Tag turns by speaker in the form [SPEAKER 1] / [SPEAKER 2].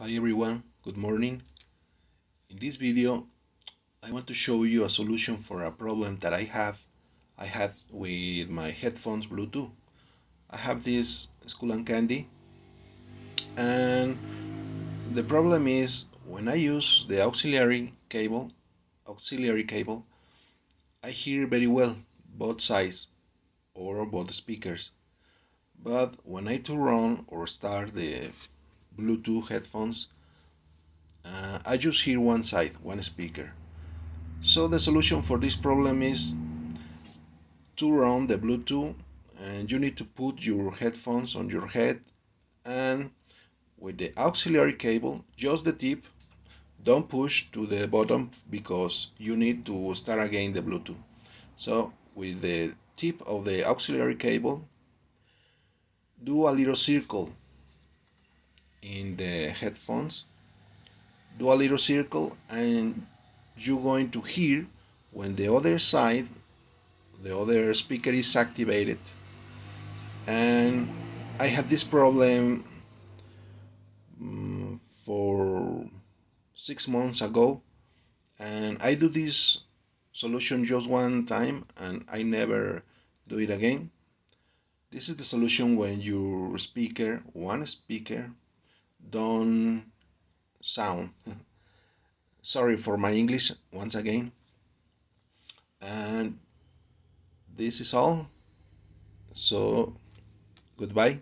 [SPEAKER 1] Hi everyone, good morning. In this video, I want to show you a solution for a problem that I had with my headphones Bluetooth. I have this Skull and Candy, and the problem is when I use the auxiliary cable, I hear very well both sides or both speakers. But when I turn on or start the Bluetooth headphones, I just hear one side, one speaker. So the solution for this problem is to run the Bluetooth, and you need to put your headphones on your head, and with the auxiliary cable, just the tip, don't push to the bottom because you need to start again the Bluetooth. So with the tip of the auxiliary cable, do a little circle in the headphones, do a little circle, and you're going to hear when the other side, the other speaker is activated. And I had this problem for 6 months ago, and I do this solution just one time and I never do it again. This is the solution when your speaker, one speaker, don't sound. Sorry for my English once again. And this is all. So goodbye.